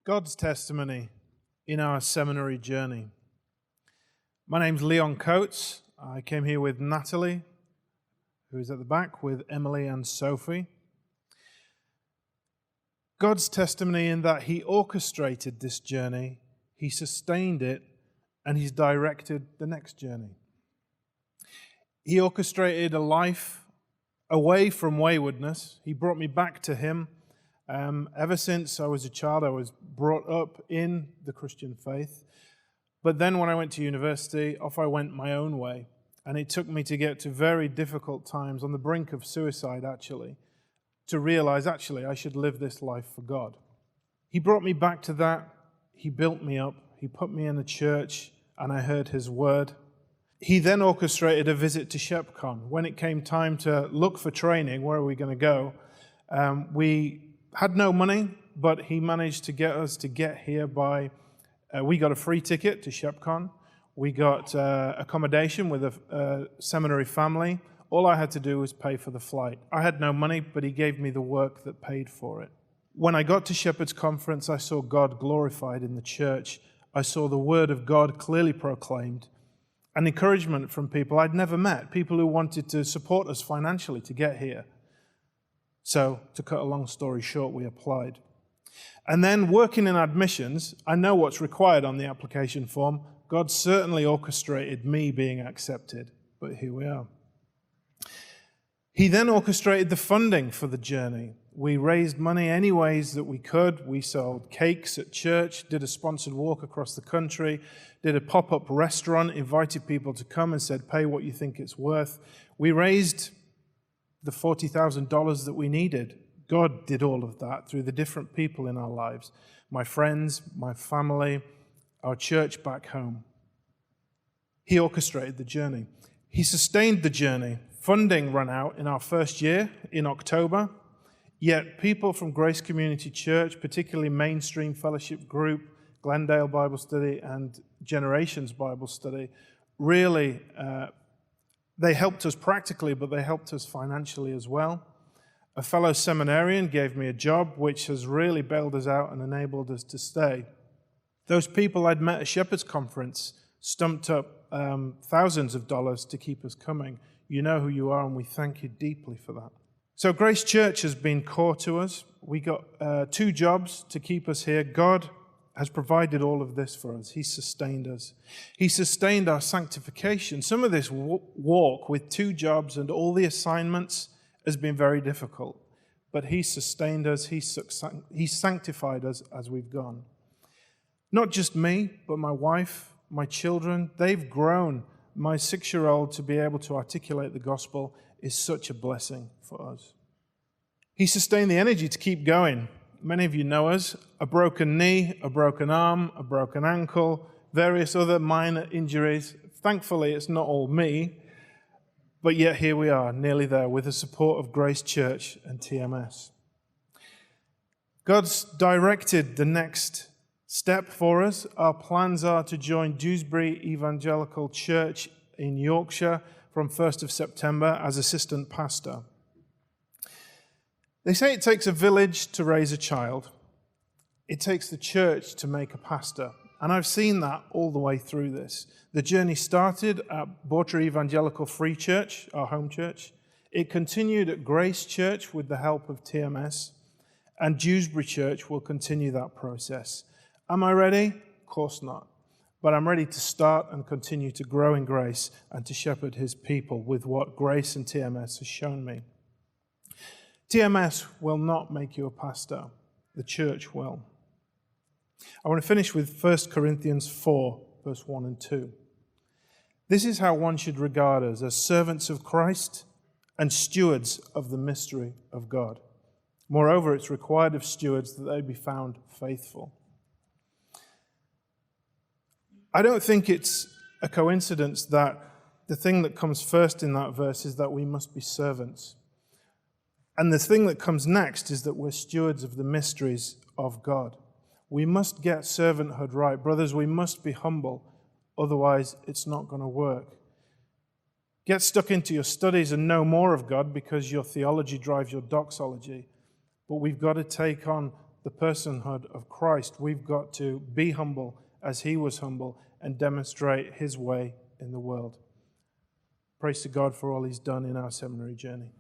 God's testimony in our seminary journey. My name's Leon Coates. I came here with Natalie, who is at the back, with Emily and Sophie. God's testimony in that He orchestrated this journey, He sustained it, and He's directed the next journey. He orchestrated a life away from waywardness. He brought me back to Him. Ever since I was a child, I was brought up in the Christian faith. But then when I went to university, off I went my own way. And it took me to get to very difficult times, on the brink of suicide actually, to realize actually I should live this life for God. He brought me back to that. He built me up. He put me in a church and I heard His word. He then orchestrated a visit to ShepCon. When it came time to look for training, where are we going to go? We had no money, but He managed to get us to get here by, we got a free ticket to ShepCon. We got accommodation with a seminary family. All I had to do was pay for the flight. I had no money, but He gave me the work that paid for it. When I got to Shepherd's Conference, I saw God glorified in the church. I saw the Word of God clearly proclaimed, and encouragement from people I'd never met, people who wanted to support us financially to get here. So, to cut a long story short, we applied. And then working in admissions, I know what's required on the application form. God certainly orchestrated me being accepted, but here we are. He then orchestrated the funding for the journey. We raised money any ways that we could. We sold cakes at church, did a sponsored walk across the country, did a pop-up restaurant, invited people to come and said, pay what you think it's worth. We raised the $40,000 that we needed. God did all of that through the different people in our lives. My friends, my family, our church back home. He orchestrated the journey. He sustained the journey. Funding ran out in our first year in October, yet people from Grace Community Church, particularly Mainstream Fellowship Group, Glendale Bible Study, and Generations Bible Study, really they helped us practically, but they helped us financially as well. A fellow seminarian gave me a job, which has really bailed us out and enabled us to stay. Those people I'd met at Shepherd's Conference stumped up thousands of dollars to keep us coming. You know who you are, and we thank you deeply for that. So Grace Church has been core to us. We got 2 jobs to keep us here. God has provided all of this for us. He sustained us. He sustained our sanctification. Some of this walk with 2 jobs and all the assignments has been very difficult, but He sustained us. He sanctified us as we've gone. Not just me, but my wife, my children, they've grown. My 6-year-old to be able to articulate the gospel is such a blessing for us. He sustained the energy to keep going. Many of you know us, a broken knee, a broken arm, a broken ankle, various other minor injuries. Thankfully, it's not all me, but yet here we are, nearly there, with the support of Grace Church and TMS. God's directed the next step for us. Our plans are to join Dewsbury Evangelical Church in Yorkshire from 1st of September as assistant pastor. They say it takes a village to raise a child. It takes the church to make a pastor. And I've seen that all the way through this. The journey started at Bortre Evangelical Free Church, our home church. It continued at Grace Church with the help of TMS. And Dewsbury Church will continue that process. Am I ready? Of course not. But I'm ready to start and continue to grow in grace and to shepherd His people with what Grace and TMS has shown me. TMS will not make you a pastor. The church will. I want to finish with 1 Corinthians 4, verse 1 and 2. This is how one should regard us, as servants of Christ and stewards of the mystery of God. Moreover, it's required of stewards that they be found faithful. I don't think it's a coincidence that the thing that comes first in that verse is that we must be servants. And the thing that comes next is that we're stewards of the mysteries of God. We must get servanthood right. Brothers, we must be humble. Otherwise, it's not going to work. Get stuck into your studies and know more of God because your theology drives your doxology. But we've got to take on the personhood of Christ, we've got to be humble as he was humble and demonstrate his way in the world. Praise to God for all he's done in our seminary journey.